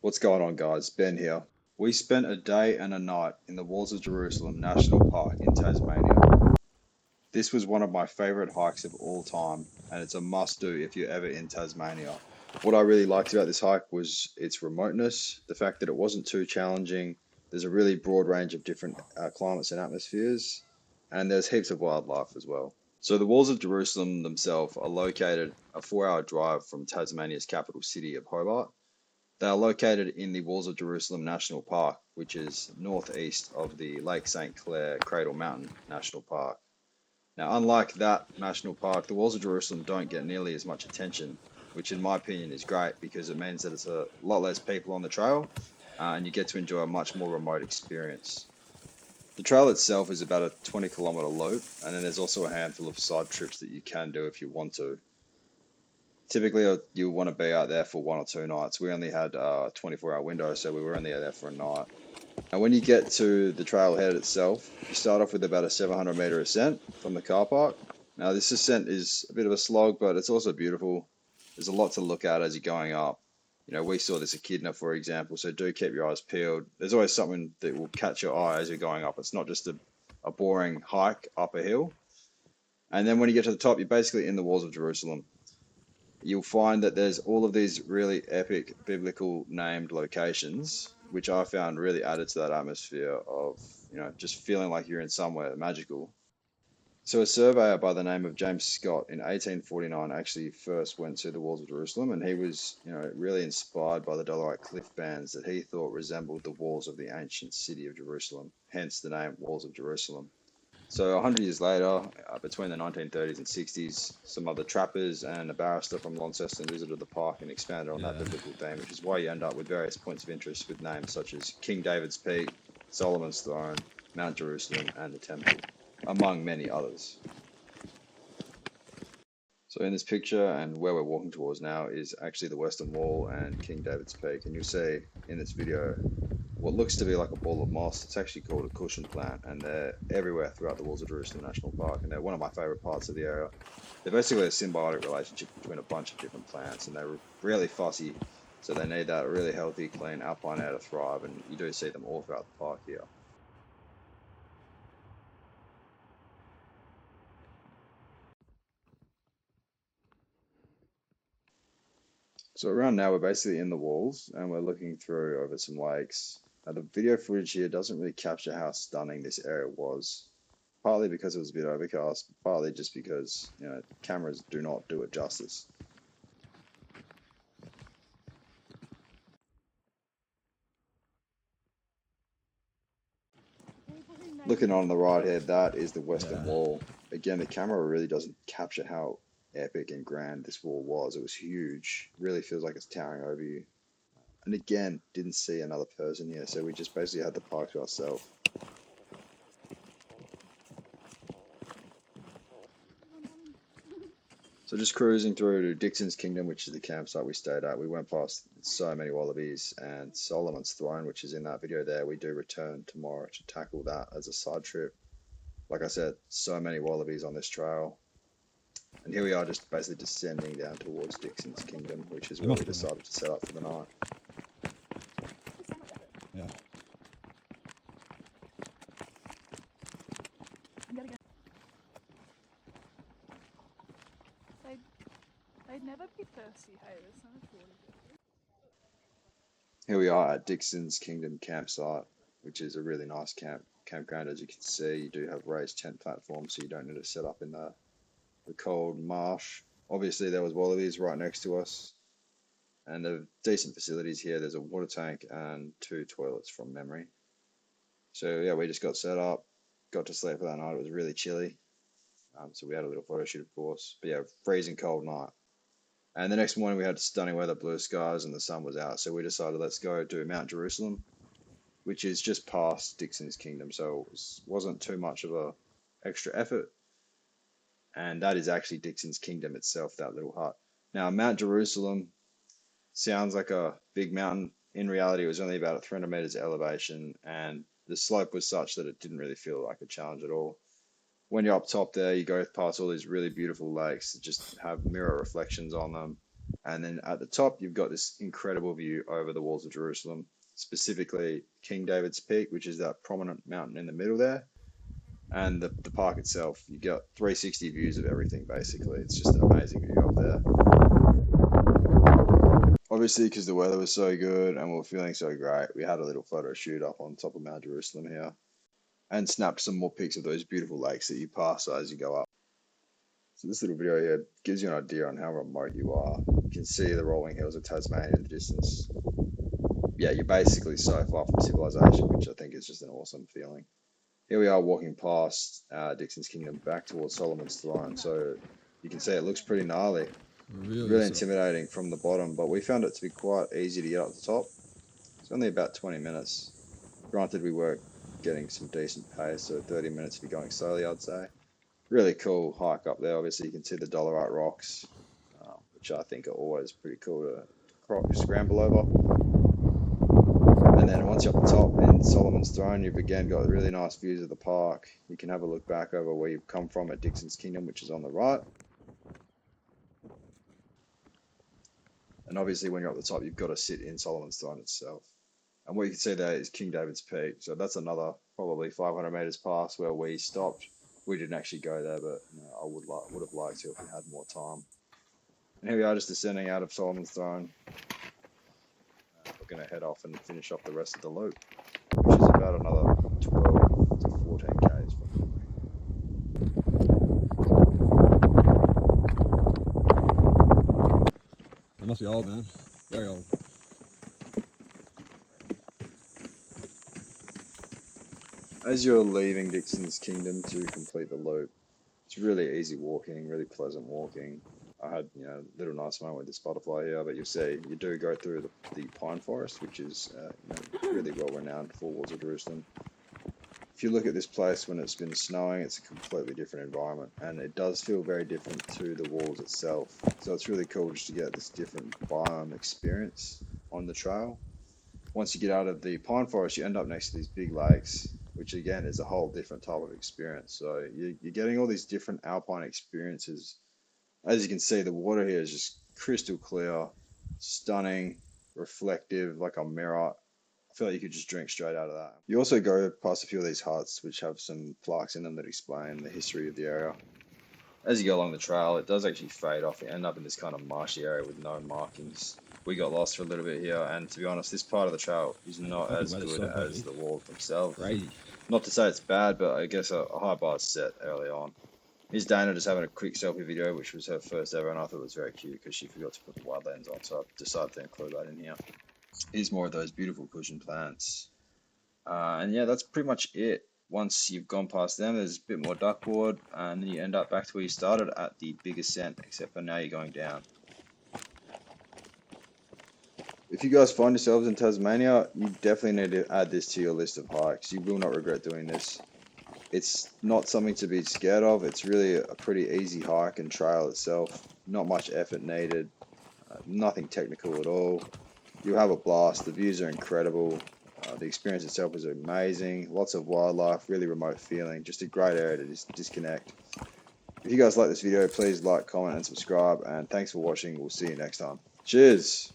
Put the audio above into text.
What's going on, guys? Ben here. We spent a day and a night in the walls of Jerusalem National Park in Tasmania. This was one of my favorite hikes of all time, and it's a must do if you're ever in Tasmania. What I really liked about this hike was its remoteness, the fact that it wasn't too challenging. There's a really broad range of different climates and atmospheres, and there's heaps of wildlife as well. So, the walls of Jerusalem themselves are located a 4 hour drive from Tasmania's capital city of Hobart. They are located in the Walls of Jerusalem National Park, which is northeast of the Lake St. Clair Cradle Mountain National Park. Now, unlike that national park, the Walls of Jerusalem don't get nearly as much attention, which in my opinion is great because it means that it's a lot less people on the trail and you get to enjoy a much more remote experience. The trail itself is about a 20-kilometer loop, and then there's also a handful of side trips that you can do if you want to. Typically, you want to be out there for 1 or 2 nights. We only had a 24-hour window, so we were only out there for a night. And when you get to the trailhead itself, you start off with about a 700-meter ascent from the car park. Now, this ascent is a bit of a slog, but it's also beautiful. There's a lot to look at as you're going up. You know, we saw this echidna, for example, so do keep your eyes peeled. There's always something that will catch your eye as you're going up. It's not just a boring hike up a hill. And then when you get to the top, you're basically in the walls of Jerusalem. You'll find that there's all of these really epic biblical named locations, which I found really added to that atmosphere of, just feeling like you're in somewhere magical. So a surveyor by the name of James Scott in 1849 actually first went to the walls of Jerusalem, and he was, really inspired by the Dolomite cliff bands that he thought resembled the walls of the ancient city of Jerusalem, hence the name Walls of Jerusalem. So 100 years later, between the 1930s and 60s, some other trappers and a barrister from Launceston visited the park and expanded on that biblical theme, which is why you end up with various points of interest with names such as King David's Peak, Solomon's Throne, Mount Jerusalem, and the Temple, among many others. So in this picture and where we're walking towards now is actually the Western Wall and King David's Peak, and you'll see in this video what looks to be like a ball of moss. It's actually called a cushion plant, and they're everywhere throughout the walls of Jerusalem National Park, and they're one of my favorite parts of the area. They're basically a symbiotic relationship between a bunch of different plants, and they're really fussy, so they need that really healthy, clean alpine air to thrive, and you do see them all throughout the park here. So around now, we're basically in the walls, and we're looking through over some lakes. Now, the video footage here doesn't really capture how stunning this area was, partly because it was a bit overcast, partly just because, cameras do not do it justice. Looking on the right here, that is the Western Wall. Again, the camera really doesn't capture how epic and grand this wall was. It was huge. Really feels like it's towering over you. And again, didn't see another person here, so we just basically had the park to ourselves. So just cruising through to Dixons Kingdom, which is the campsite we stayed at. We went past so many wallabies, and Solomon's Throne, which is in that video there. We do return tomorrow to tackle that as a side trip. Like I said, so many wallabies on this trail. And here we are just basically descending down towards Dixons Kingdom, which is where we decided to set up for the night. Yeah. They'd never be thirsty, hey, there's so much water. Here we are at Dixons Kingdom campsite, which is a really nice campground. As you can see, you do have raised tent platforms, so you don't need to set up in the cold marsh. Obviously, there was wallabies right next to us, and the decent facilities here. There's a water tank and 2 toilets from memory. So yeah, we just got set up, got to sleep for that night. It was really chilly, so we had a little photo shoot, of course. But yeah, freezing cold night. And the next morning we had stunning weather, blue skies, and the sun was out. So we decided let's go to Mount Jerusalem, which is just past Dixon's Kingdom. So it wasn't too much of a extra effort. And that is actually Dixon's Kingdom itself, that little hut. Now, Mount Jerusalem sounds like a big mountain. In reality, it was only about 300 meters elevation, and the slope was such that it didn't really feel like a challenge at all. When you're up top there, you go past all these really beautiful lakes that just have mirror reflections on them. And then at the top, you've got this incredible view over the walls of Jerusalem, specifically King David's Peak, which is that prominent mountain in the middle there. And the park itself, you got 360 views of everything, basically. It's just an amazing view up there. Obviously, because the weather was so good and we were feeling so great, we had a little photo shoot up on top of Mount Jerusalem here and snapped some more pics of those beautiful lakes that you pass as you go up. So this little video here gives you an idea on how remote you are. You can see the rolling hills of Tasmania in the distance. Yeah, you're basically so far from civilization, which I think is just an awesome feeling. Here we are walking past Dixons Kingdom back towards Solomon's Throne. So you can see it looks pretty gnarly, really intimidating from the bottom, but we found it to be quite easy to get up the top. It's only about 20 minutes. Granted, we were getting some decent pace, so 30 minutes if you're going slowly, I'd say. Really cool hike up there. Obviously, you can see the Dollarite rocks, which I think are always pretty cool to scramble over. And then once you're up the top in Solomon's Throne, you've again got really nice views of the park. You can have a look back over where you've come from at Dixons Kingdom, which is on the right. And obviously, when you're up the top, you've got to sit in Solomon's Throne itself. And what you can see there is King David's Peak. So that's another probably 500 meters past where we stopped. We didn't actually go there, but I would have liked to if we had more time. And here we are just descending out of Solomon's Throne. We're going to head off and finish off the rest of the loop, which is about another 12 to 14 Ks from memory. It must be old, man. Very old. As you're leaving Dixon's Kingdom to complete the loop, it's really easy walking, really pleasant walking. I had a little nice moment with this butterfly here, but you'll see you do go through the pine forest, which is really well renowned for walls of Jerusalem. If you look at this place when it's been snowing, it's a completely different environment, and it does feel very different to the walls itself. So it's really cool just to get this different biome experience on the trail. Once you get out of the pine forest, you end up next to these big lakes, which again is a whole different type of experience. So you're getting all these different alpine experiences. As you can see, the water here is just crystal clear, stunning, reflective, like a mirror. I feel like you could just drink straight out of that. You also go past a few of these huts, which have some plaques in them that explain the history of the area. As you go along the trail, it does actually fade off. You end up in this kind of marshy area with no markings. We got lost for a little bit here, and to be honest, this part of the trail is not as good as the walls themselves. Crazy. Not to say it's bad, but I guess a high bar is set early on. Here's Dana just having a quick selfie video, which was her first ever, and I thought it was very cute because she forgot to put the wide lens on, so I decided to include that in here. Here's more of those beautiful cushion plants. And yeah, that's pretty much it. Once you've gone past them, there's a bit more duckboard, and then you end up back to where you started at the big ascent, except for now you're going down. If you guys find yourselves in Tasmania, you definitely need to add this to your list of hikes. You will not regret doing this. It's not something to be scared of. It's really a pretty easy hike and trail itself. Not much effort needed. Nothing technical at all. You'll have a blast. The views are incredible. The experience itself is amazing. Lots of wildlife, really remote feeling. Just a great area to disconnect. If you guys like this video, please like, comment, and subscribe. And thanks for watching. We'll see you next time. Cheers.